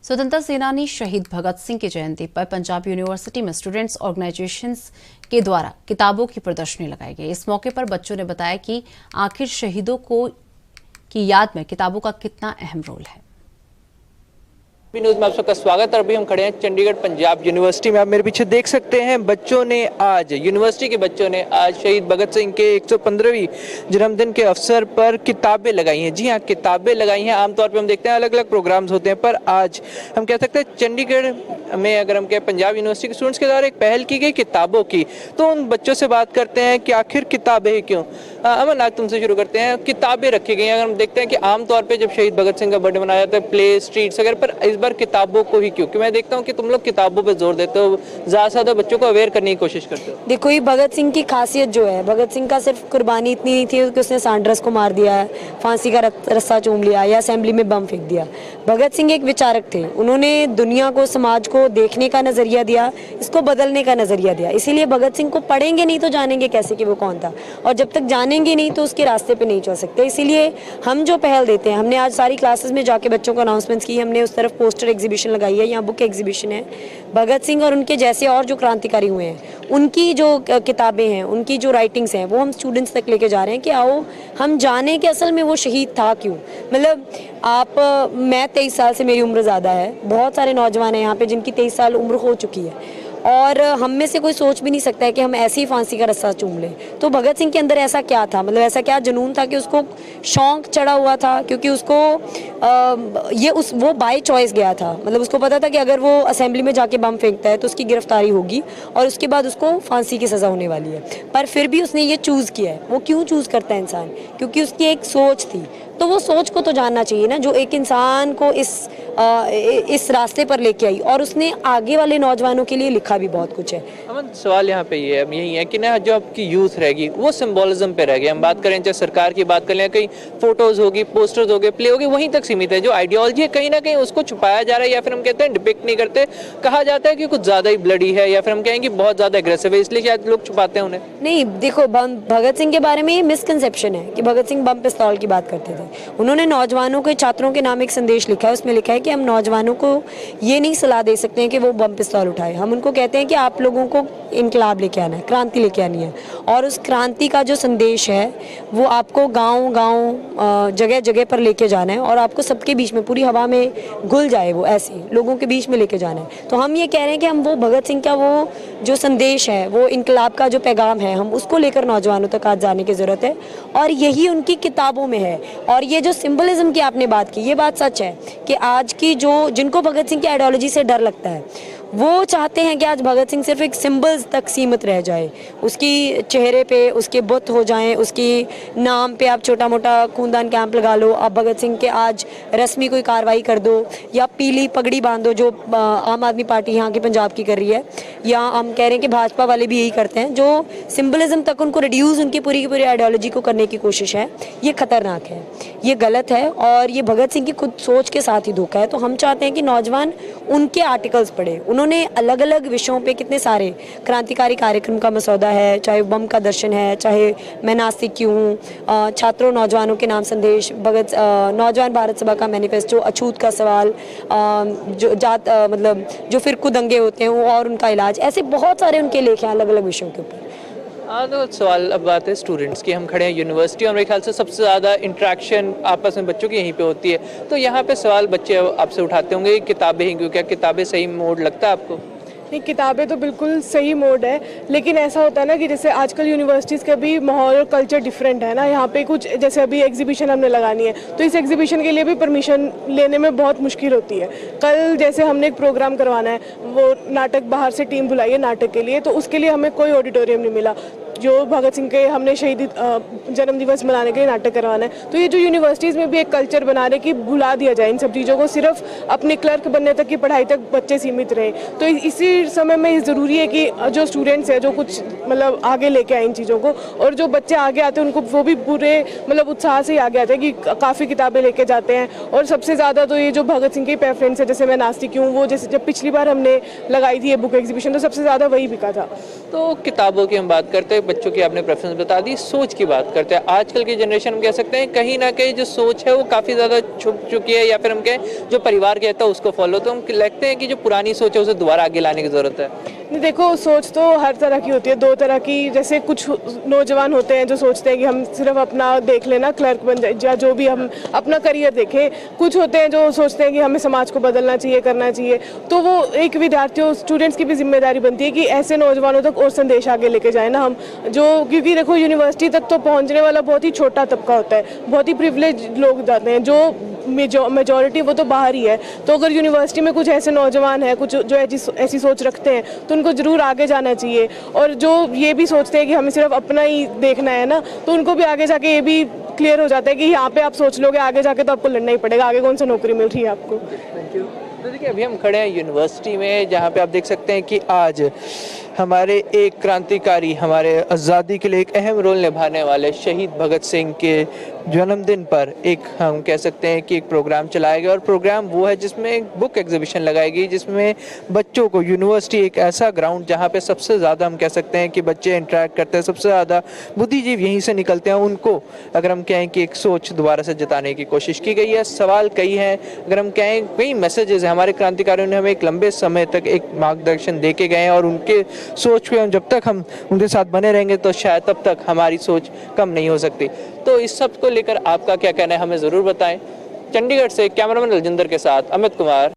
स्वतंत्रता सेनानी शहीद भगत सिंह की जयंती पर पंजाब यूनिवर्सिटी में स्टूडेंट्स ऑर्गेनाइजेशंस के द्वारा किताबों की प्रदर्शनी लगाई गई। इस मौके पर बच्चों ने बताया कि आखिर शहीदों की याद में किताबों का कितना अहम रोल है। न्यूज़ में आप सबका स्वागत है। अभी हम खड़े हैं चंडीगढ़ पंजाब यूनिवर्सिटी में। आप मेरे पीछे देख सकते हैं यूनिवर्सिटी के बच्चों ने आज शहीद भगत सिंह के 115वीं जन्मदिन के अवसर पर किताबें लगाई हैं। जी हाँ, किताबें लगाई हैं। आमतौर पर हम देखते हैं अलग अलग प्रोग्राम्स होते हैं, पर आज हम कह सकते हैं चंडीगढ़ में अगर हम कहें पंजाब यूनिवर्सिटी के स्टूडेंट्स के द्वारा एक पहल की गई किताबों की, तो उन बच्चों से बात करते हैं कि आखिर किताबें क्यों। अमन, आज तुमसे शुरू करते हैं। किताबें रखी गई हैं। अगर हम देखते हैं कि आमतौर पर जब शहीद भगत सिंह का बर्थडे मनाया जाता है प्ले स्ट्रीट्स वगैरह पर, इस बार किताबों को ही क्यों? क्योंकि मैं देखता हूँ कि तुम लोग किताबों पे जोर देते हो, ज़्यादा से ज़्यादा बच्चों को अवेयर करने की कोशिश करते हो। देखो, ये भगत सिंह की खासियत जो है, भगत सिंह का सिर्फ कुर्बानी इतनी नहीं थी कि उसने सांड्रस को मार दिया, फांसी का रस्सा चूम लिया या असेंबली में बम फेंक दिया। भगत सिंह एक विचारक थे। उन्होंने दुनिया को, समाज को देखने का नजरिया दिया, इसको बदलने का नजरिया दिया। इसीलिए भगत सिंह को पढ़ेंगे नहीं तो जानेंगे कैसे कि वो कौन था, और जब तक जानेंगे नहीं तो उसके रास्ते पे नहीं चल सकते। इसीलिए हम जो पहल देते हैं, हमने आज सारी क्लासेस में जाके बच्चों को अनाउंसमेंट्स की। हमने उस तरफ पोस्टर एग्जीबिशन लगाई है, यहाँ बुक एग्जीबिशन है। भगत सिंह और उनके जैसे और जो क्रांतिकारी हुए हैं उनकी जो किताबें हैं, उनकी जो राइटिंग्स हैं, वो हम स्टूडेंट्स तक लेके जा रहे हैं कि आओ हम जाने कि असल में वो शहीद था क्यों। मतलब मैं 23 साल से, मेरी उम्र ज़्यादा है, बहुत सारे नौजवान हैं यहाँ पे जिनकी 23 साल उम्र हो चुकी है, और हम में से कोई सोच भी नहीं सकता है कि हम ऐसी फांसी का रस्सा चूम लें। तो भगत सिंह के अंदर ऐसा क्या था, मतलब ऐसा क्या जुनून था कि उसको शौक चढ़ा हुआ था, क्योंकि उसको वो बाय चॉइस गया था। मतलब उसको पता था कि अगर वो असेंबली में जाके बम फेंकता है तो उसकी गिरफ्तारी होगी और उसके बाद उसको फांसी की सज़ा होने वाली है, पर फिर भी उसने ये चूज़ किया है। वो क्यों चूज़ करता है इंसान? क्योंकि उसकी एक सोच थी। तो वो सोच को तो जानना चाहिए ना, जो एक इंसान को इस रास्ते पर लेके आई, और उसने आगे वाले नौजवानों के लिए लिखा भी बहुत कुछ है। अमन, सवाल यहाँ पे ये यही है कि ना, जो आपकी यूथ रहेगी वो सिंबोलिज्म पे रह गई। हम बात करें चाहे सरकार की बात करें, कहीं फोटोज होगी, पोस्टर्स हो गए, प्ले हो गए, वहीं तक सीमित है। जो आइडियोलॉजी है कहीं ना कहीं उसको छुपाया जा रहा है, या फिर हम कहते हैं डिपिक्ट नहीं करते। कहा जाता है कि कुछ ज़्यादा ही ब्लडी है, या फिर हम कहेंगे बहुत ज़्यादा एग्रेसिव है, इसलिए शायद लोग छुपाते हैं उन्हें। नहीं, देखो, भगत सिंह के बारे में ये मिसकंसेप्शन है कि भगत सिंह बम पिस्तौल की बात करते थे। उन्होंने नौजवानों के, छात्रों के नाम एक संदेश लिखा है। उसमें लिखा है कि हम नौजवानों को ये नहीं सलाह दे सकते हैं कि वो बम पिस्तौल उठाए। हम उनको कहते हैं कि आप लोगों को इनकलाब लेके आना है, क्रांति लेके आनी है, और उस क्रांति का जो संदेश है वो आपको गांव-गांव, जगह जगह पर लेके जाना है, और आपको सबके बीच में, पूरी हवा में घुल जाए वो, ऐसे लोगों के बीच में लेके जाना है। तो हम ये कह रहे हैं कि हम वो भगत सिंह का वो जो संदेश है, वो इनकलाब का जो पैगाम है, हम उसको लेकर नौजवानों तक आज जाने की ज़रूरत है, और यही उनकी किताबों में है। और ये जो सिंबलिज्म की आपने बात की, ये बात सच है कि आज की जिनको भगत सिंह की आइडियोलॉजी से डर लगता है, वो चाहते हैं कि आज भगत सिंह सिर्फ एक सिंबल्स तक सीमित रह जाए। उसकी चेहरे पे उसके बुत हो जाएं, उसकी नाम पे आप छोटा मोटा खूनदान कैंप लगा लो, आप भगत सिंह के आज रस्मी कोई कार्रवाई कर दो, या पीली पगड़ी बांधो जो आम आदमी पार्टी यहाँ की पंजाब की कर रही है, या हम कह रहे हैं कि भाजपा वाले भी यही करते हैं। जो सिंबलिज्म तक उनको रिड्यूस, उनकी पूरी की पूरी आइडियोलॉजी को करने की कोशिश है, ये खतरनाक है, ये गलत है, और ये भगत सिंह की खुद सोच के साथ ही धोखा है। तो हम चाहते हैं कि नौजवान उनके आर्टिकल्स पढ़े। उन्होंने अलग अलग विषयों पे कितने सारे क्रांतिकारी कार्यक्रम का मसौदा है, चाहे बम का दर्शन है, चाहे मैं नास्तिक क्यों हूँ, छात्रों नौजवानों के नाम संदेश, नौजवान भारत सभा का मैनिफेस्टो, अछूत का सवाल, मतलब जो फिरकू दंगे होते हैं वो और उनका इलाज, ऐसे बहुत सारे उनके लेख हैं अलग अलग विषयों के ऊपर। तो सवाल अब बात है स्टूडेंट्स की। हम खड़े हैं यूनिवर्सिटी, और मेरे ख्याल से सबसे ज़्यादा इंटरेक्शन आपस में बच्चों की यहीं पे होती है। तो यहाँ पे सवाल बच्चे आपसे उठाते होंगे, किताबें ही क्यों? क्या किताबें सही मोड लगता है आपको? नहीं, किताबें तो बिल्कुल सही मोड है, लेकिन ऐसा होता है ना कि जैसे आजकल यूनिवर्सिटीज़ का भी माहौल और कल्चर डिफरेंट है ना। यहाँ पे कुछ जैसे अभी एग्जीबिशन हमने लगानी है, तो इस एग्जीबिशन के लिए भी परमिशन लेने में बहुत मुश्किल होती है। कल जैसे हमने एक प्रोग्राम करवाना है, वो नाटक, बाहर से टीम बुलाई है नाटक के लिए, तो उसके लिए हमें कोई ऑडिटोरियम नहीं मिला। जो भगत सिंह के हमने शहीदी जन्म दिवस मनाने के लिए नाटक करवाना है, तो ये जो यूनिवर्सिटीज़ में भी एक कल्चर बना रहे कि भुला दिया जाए इन सब चीज़ों को, सिर्फ अपने क्लर्क बनने तक की पढ़ाई तक बच्चे सीमित रहे। तो इसी समय में ज़रूरी है कि जो स्टूडेंट्स हैं, जो कुछ मतलब आगे लेके आए इन चीज़ों को, और जो बच्चे आगे आते हैं उनको वो भी पूरे मतलब उत्साह से ही आगे आते हैं कि काफ़ी किताबें लेके जाते हैं। और सबसे ज़्यादा तो ये जो भगत सिंह की प्रेफरेंस है, जैसे मैं नास्तिक क्यों, वो जैसे जब पिछली बार हमने लगाई थी ये बुक एग्जीबिशन, तो सबसे ज़्यादा वही बिका था। तो किताबों की हम बात करते हैं, बच्चों की आपने प्रेफरेंस बता दी, सोच की बात करते हैं। आजकल की जनरेशन हम कह सकते हैं कहीं ना कहीं जो सोच है वो काफ़ी ज़्यादा छुप चुकी है, या फिर हम कहें जो परिवार कहता है उसको फॉलो, तो हम लगते हैं कि जो पुरानी सोच है उसे दोबारा आगे लाने की ज़रूरत है। नहीं, देखो सोच तो हर तरह की होती है, दो तरह की। जैसे कुछ नौजवान होते हैं जो सोचते हैं कि हम सिर्फ अपना देख लेना, क्लर्क बन जाए या जो भी, हम अपना करियर देखें। कुछ होते हैं जो सोचते हैं कि हमें समाज को बदलना चाहिए, करना चाहिए। तो वो एक विद्यार्थियों, स्टूडेंट्स की भी जिम्मेदारी बनती है कि ऐसे नौजवानों तक और संदेश आगे लेके जाए ना हम, जो, क्योंकि देखो यूनिवर्सिटी तक तो पहुंचने वाला बहुत ही छोटा तबका होता है, बहुत ही प्रिविलेज लोग जाते हैं, जो मेजॉरिटी वो तो बाहर ही है। तो अगर यूनिवर्सिटी में कुछ ऐसे नौजवान हैं, कुछ जो ऐसी सोच रखते हैं, तो उनको ज़रूर आगे जाना चाहिए। और जो ये भी सोचते हैं कि हमें सिर्फ अपना ही देखना है ना, तो उनको भी आगे जाके ये भी क्लियर हो जाता है कि यहाँ पे आप सोच लोगे, आगे जाके तो आपको लड़ना ही पड़ेगा, आगे कौन सा नौकरी मिल रही है आपको। Thank you. तो देखिए अभी हम खड़े हैं यूनिवर्सिटी में, जहाँ पे आप देख सकते हैं कि आज हमारे एक क्रांतिकारी, हमारे आज़ादी के लिए एक अहम रोल निभाने वाले शहीद भगत सिंह के जन्मदिन पर एक, हम कह सकते हैं कि एक प्रोग्राम चलाया गया। और प्रोग्राम वो है जिसमें एक बुक एग्जीबिशन लगाई गई, जिसमें बच्चों को, यूनिवर्सिटी एक ऐसा ग्राउंड जहाँ पे सबसे ज़्यादा हम कह सकते हैं कि बच्चे इंटरेक्ट करते हैं, सबसे ज़्यादा बुद्धिजीव यहीं से निकलते हैं, उनको अगर हम कहें कि एक सोच दोबारा से जताने की कोशिश की गई है। सवाल कई हैं, अगर हम कहें कई मैसेजेस हैं, हमारे क्रांतिकारियों ने हमें एक लंबे समय तक एक मार्गदर्शन दे के गए हैं, और उनके सोच पे जब तक हम उनके साथ बने रहेंगे तो शायद तब तक हमारी सोच कम नहीं हो सकती। तो इस सब को लेकर आपका क्या कहना है, हमें ज़रूर बताएं। चंडीगढ़ से कैमरामैन रजिंदर के साथ अमित कुमार।